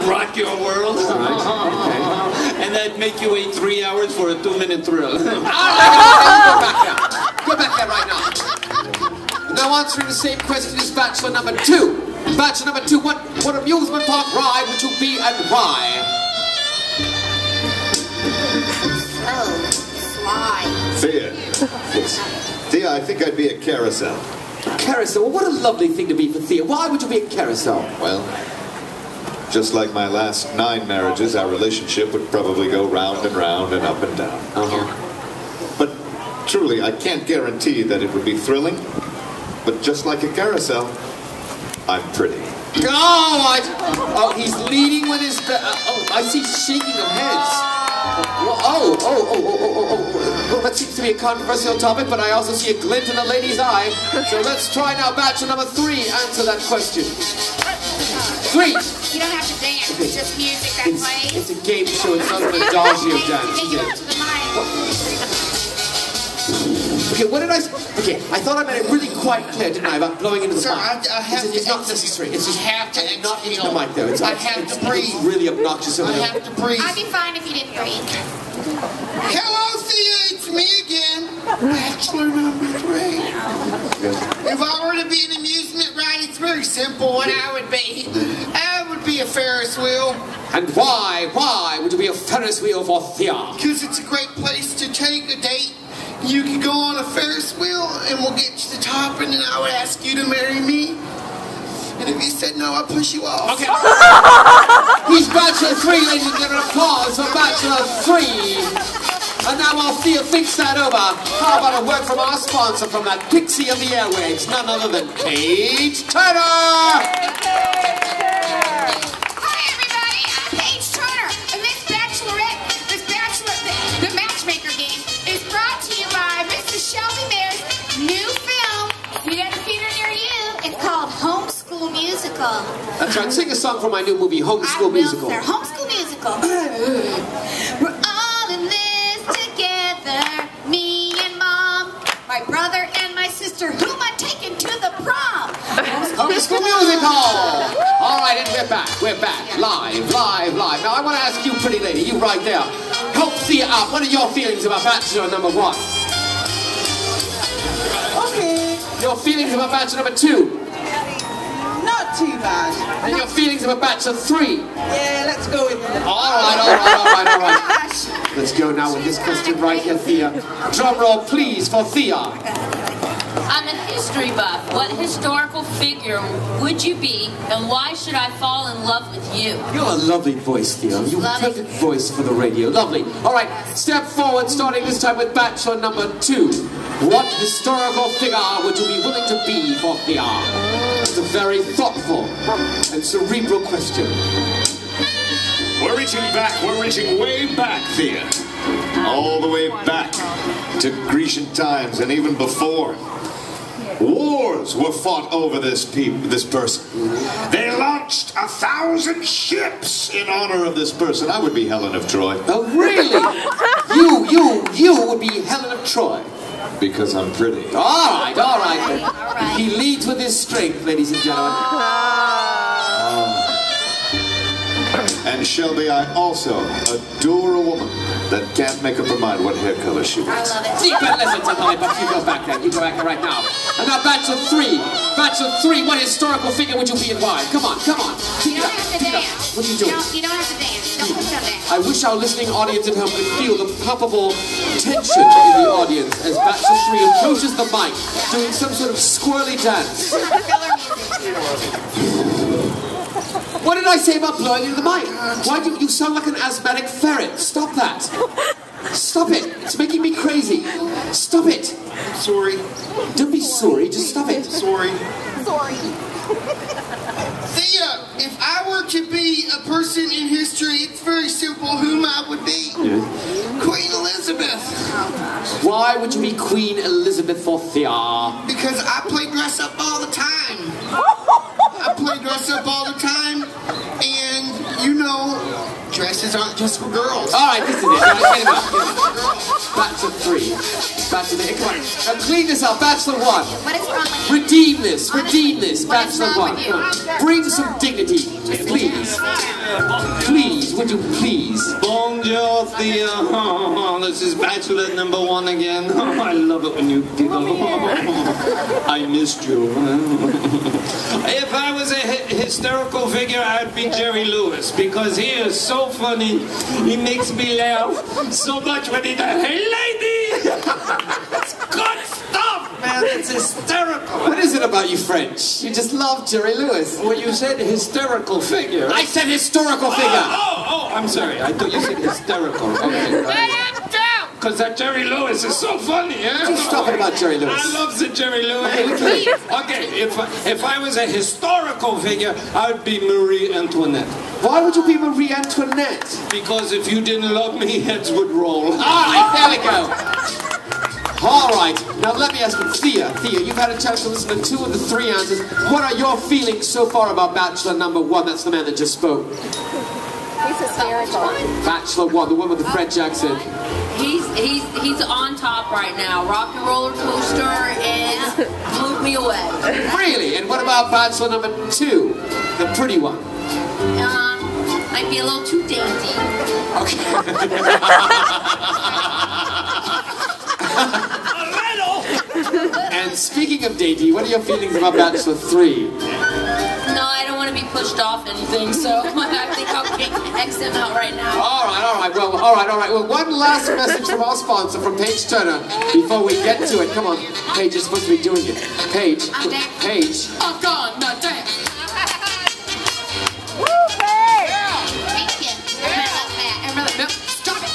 rock your world. Right. Okay. And then make you wait 3 hours for a 2-minute thrill. All right, go back there right now. Now answering the same question as bachelor number 2. Bachelor number 2, what amusement park ride would you be and why? Slide. Thea. Thea, I think I'd be a carousel. Carousel, well, what a lovely thing to be for Thea. Why would you be a carousel? Well, just like my last 9 marriages, our relationship would probably go round and round and up and down. But truly, I can't guarantee that it would be thrilling. But just like a carousel, I'm pretty. Oh, he's leading with his... I see shaking of heads. Well, that seems to be a controversial topic, but I also see a glint in the lady's eye. So let's try now, bachelor number 3, answer that question. 3. You don't have to dance, it's just music that plays. It's a game show, it's not an adagio dance. Take it up to the mic. Okay, what did I say? Okay, I thought I made it really quite clear, didn't I, about blowing into the mic? I have it's to not necessary. It's just have to not into the mic there. I have to breathe. It's really obnoxious. I have to breathe. I'd be fine if you didn't breathe. Hello, Thea, it's me again. Bachelor number 3. If I were to be an amusement ride, it's very simple what I would be. I would be a Ferris wheel. And why would you be a Ferris wheel for Thea? Because it's a great place to take a date. You could go on a Ferris wheel and we'll get to the top and then I would ask you to marry me. And if you said no, I'll push you off. Okay. He's Bachelor 3, ladies and gentlemen. Applause for Bachelor 3. And now while Thea thinks that over, how about a word from our sponsor from that pixie of the airwaves, none other than Paige Turner! Hi everybody, I'm Paige Turner, and this the Matchmaker game is brought to you by Mr. Shelby Bear's new film. We got a theater near you. It's called Homeschool Musical. That's right, sing a song from my new movie, Homeschool Musical. Sir. Homeschool Musical. We're all in this together, me and Mom, my brother and my sister, whom I'm taking to the prom. Homeschool Musical! All right, and we're back, live. Now I want to ask you, pretty lady, you right there, help Thea out. What are your feelings about Bachelor number 1? Okay. Your feelings about Bachelor number 2? Not too bad. And your feelings about Bachelor 3? Yeah, let's go with it. All right. Let's go now with this question right here, Thea. Drum roll, please, for Thea. I'm a history buff. What historical figure would you be, and why should I fall in love with you? You have a lovely voice, Thea. You have a perfect voice for the radio. Lovely. All right, step forward, starting this time with Bachelor number 2. What historical figure would you be willing to be for Thea? It's a very thoughtful and cerebral question. We're reaching way back, Thea. All the way back to Grecian times and even before. Wars were fought over this person. They launched 1,000 ships in honor of this person. I would be Helen of Troy. Oh, really? You would be Helen of Troy. Because I'm pretty. All right. He leads with his strength, ladies and gentlemen. And Shelby, I also adore a woman that can't make up her mind what hair color she wants. I love it. Deep and listen to Lollipop. You go back there. You go back there right now. And now Bachelor 3. Bachelor 3, what historical figure would you be and why? Come on. You don't have to dance. What are you doing? You don't have to dance. Don't push on dance. I wish our listening audience at home could feel the palpable tension in the audience as Bachelor 3 approaches the mic, doing some sort of squirrely dance. What did I say about blowing into the mic? Why do you sound like an asthmatic ferret? Stop that. Stop it. It's making me crazy. Stop it. Sorry. Don't be sorry. Just stop it. Sorry. Thea, if I were to be a person in history, it's very simple whom I would be. Queen Elizabeth. Why would you be Queen Elizabeth for Thea? Because I play dress up all the time. And, you know, dresses aren't just for girls. All right, this is it. All right, get him up. Bachelor 3. Bachelor, come on. Now clean this up. Bachelor 1. What is wrong with you? Redeem this. What is Bachelor wrong 1. with you? Come on. Bring some dignity, please. would you please? Bonjour, Thea. Oh, this is Bachelor number 1 again. Oh, I love it when you giggle. I missed you. If I was a hysterical figure, I'd be Jerry Lewis because he is so funny. He makes me laugh so much when he does, "Hey, lady!" It's good stuff, man. It's hysterical. What is it about you French? You just love Jerry Lewis. Well, you said hysterical figure. I said historical figure. Oh, I'm sorry. I thought you said hysterical. Okay. Because that Jerry Lewis is so funny, eh? Just talking about Jerry Lewis. I love the Jerry Lewis. Okay, if I was a historical figure, I would be Marie Antoinette. Why would you be Marie Antoinette? Because if you didn't love me, heads would roll. Alright, there we go. Alright, now let me ask you, Thea, you've had a chance to listen to 2 of the 3 answers. What are your feelings so far about Bachelor number 1? That's the man that just spoke. He's hysterical. Bachelor 1, the one with the French accent. He's on top right now. Rock and Roller Coaster is blew me away. Really? And what about Bachelor number 2? The pretty one. Might be a little too dainty. Okay. And speaking of dainty, what are your feelings about Bachelor 3? No, I don't want to be pushed off anything, so I think I'll X him out right now. All right. Well, one last message from our sponsor, from Paige Turner, before we get to it. Come on, Paige is supposed to be doing it. Paige. Paige. I'm gonna dance. Woo, Paige! Thank you. No, stop it.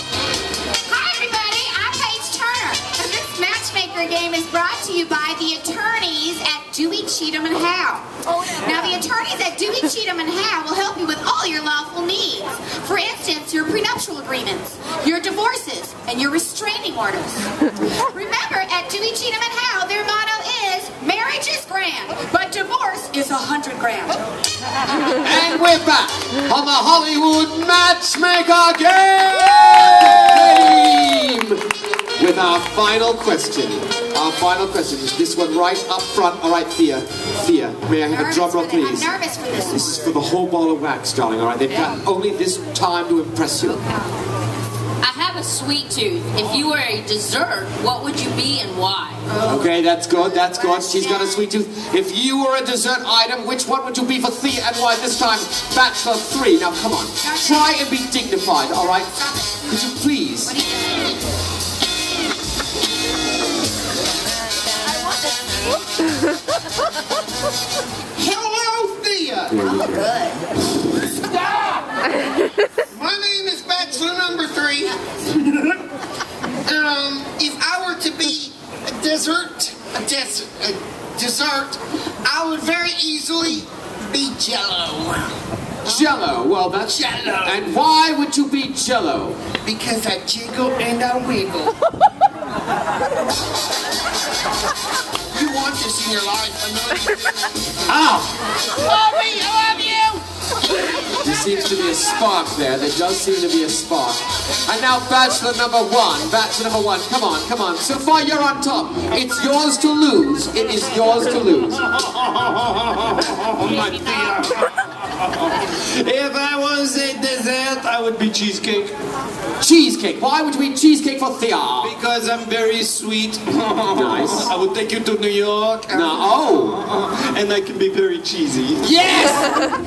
Hi, everybody. I'm Paige Turner. And this matchmaker game is brought to you by the attorneys at Dewey, Cheatham, and Howe. Now, the attorneys at Dewey, Cheatham, and Howe will help you with all your lawful needs. For instance, your prenuptial agreements, your divorces, and your restraining orders. Remember, at Dewey, Cheatham, and Howe, their motto is, marriage is grand, but divorce is $100 grand. And we're back on the Hollywood Matchmaker Game! With our final question. Our final question is this one right up front. All right, Thea, may I have a drum roll, please? I'm nervous for this. This is for the whole ball of wax, darling, all right? They've got only this time to impress you. I have a sweet tooth. If you were a dessert, what would you be and why? Okay, that's good. She's got a sweet tooth. If you were a dessert item, which one would you be for Thea and why? This time, Bachelor 3. Now, come on. Try and be dignified, all right? Could you please? Hello, Thea. Good. Stop! My name is Bachelor number 3. If I were to be a dessert, I would very easily be Jello. Jello. Well, that's Jello. And why would you be Jello? Because I jiggle and I wiggle. You want this in your life, I know you do. Ow! Love me, I love you! There seems to be a spark there. There does seem to be a spark. And now Bachelor number 1. Bachelor number 1. Come on. So far you're on top. It's yours to lose. It is yours to lose. My Thea. If I was a dessert, I would be cheesecake. Cheesecake. Why would you eat cheesecake for Thea? Because I'm very sweet. Nice. I would take you to New York. No. And I can be very cheesy. Yes!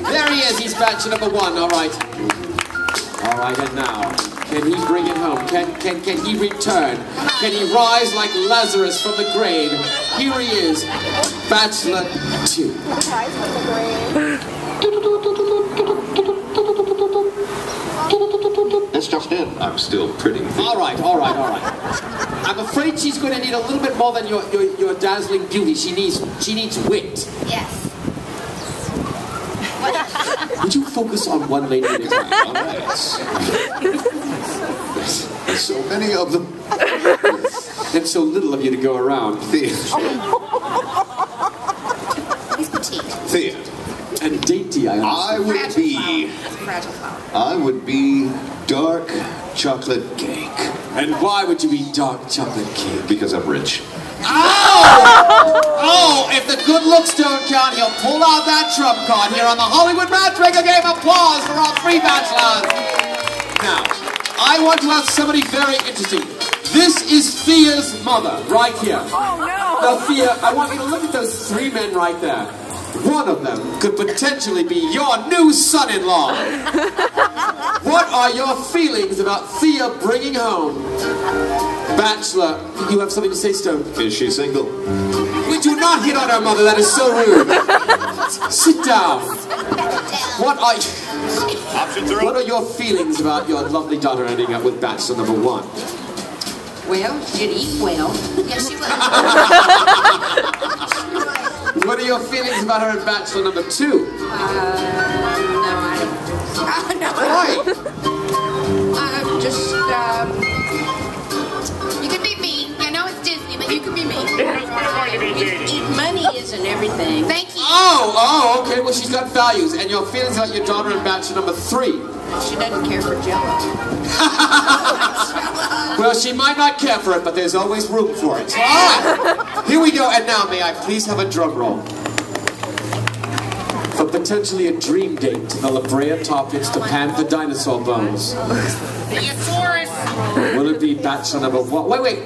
There he is. He's Bachelor number 1. All right. And now, can he bring it home? Can he return? Can he rise like Lazarus from the grave? Here he is, Bachelor 2. Rise from the grave. It's just in. I'm still pretty. All right. I'm afraid she's going to need a little bit more than your dazzling beauty. She needs wit. Yes. Would you focus on one lady at a time? There's so many of them. And so little of you to go around. He's petite. Thea. And dainty, I would be dark chocolate cake. And why would you be dark chocolate cake? Because I'm rich. Oh, if the good looks don't count, he'll pull out that trump card here on the Hollywood Matchmaker Game. Applause for all 3 bachelors. I want to ask somebody very interesting. This is Thea's mother, right here. Oh, no. Now, Thea, I want you to look at those three men right there. One of them could potentially be your new son-in-law. What are your feelings about Thea bringing home Bachelor? You have something to say, Stone? Is she single? We do not hit on our mother, that is so rude. Sit down. What are your feelings about your lovely daughter ending up with Bachelor number 1? Well, she'd eat well. Yes, she would. What are your feelings about her at Bachelor number 2? No, I don't. No. Why? You can be me. I know it's Disney, but you can be me. Money isn't everything. Thank you. Oh, okay. Well, she's got values. And your feelings about your daughter in Bachelor number 3? She doesn't care for Jell-O. Well, she might not care for it, but there's always room for it. All right. Here we go. And now, may I please have a drum roll? For potentially a dream date to the La Brea Tar Pits to pan the dinosaur bones. Will it be Bachelor number 1? Wait.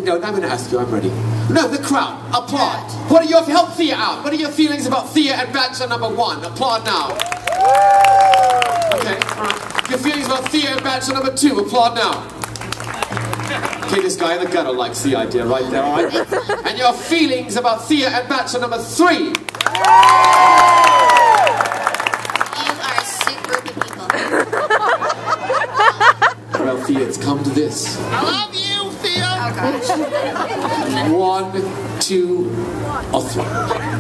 No, I'm going to ask you. I'm ready. No, the crowd. Applaud. What are your... Help Thea out. What are your feelings about Thea and Bachelor number 1? Applaud now. Okay, all right. Your feelings about Thea and Bachelor number 2? Applaud now. Okay, this guy in the gutter likes the idea right there, all right? And your feelings about Thea and Bachelor number 3? You are a sick group of people. Well, Thea, it's come to this. I love you, Thea. Oh, gosh. 1, 2, or 3.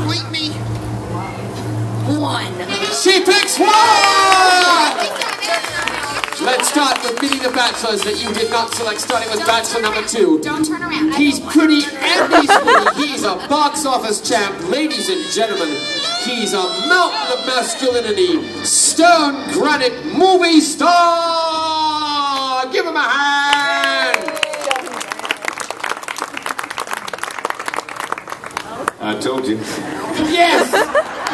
Tweet me. 1. She picks 1! Let's start with meeting the bachelors that you did not select, starting with Bachelor number 2. Don't turn around. He's pretty and he's witty. He's a box office champ. Ladies and gentlemen, he's a mountain of masculinity. Stone Granite movie star! Give him a hand! I told you. Yes!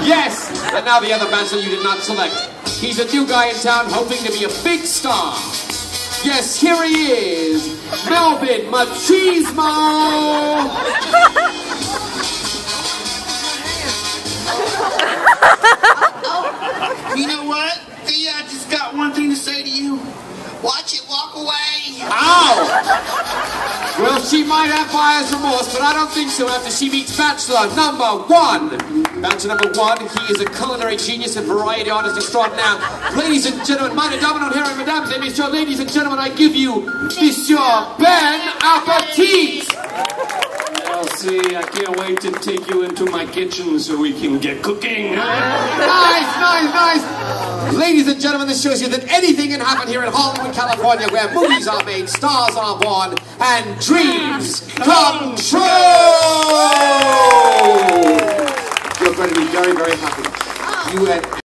Yes! And now the other bachelor you did not select. He's a new guy in town hoping to be a big star. Yes, here he is, Melvin Machismo! You know what? Thea, I just got one thing to say to you. Watch it walk away. Ow! Well, she might have buyer's remorse, but I don't think so after she meets Bachelor number 1. Bachelor number 1, he is a culinary genius and variety artist extraordinaire. Ladies and gentlemen, meine Damen und Herren, Mesdames et Messieurs, ladies and gentlemen, I give you Monsieur Ben Appetit! Well, see, I can't wait to take you into my kitchen so we can get cooking. Nice! Ladies and gentlemen, this shows you that anything can happen here in Hollywood, California, where movies are made, stars are born, and dreams come true! You're going to be very, very happy. You and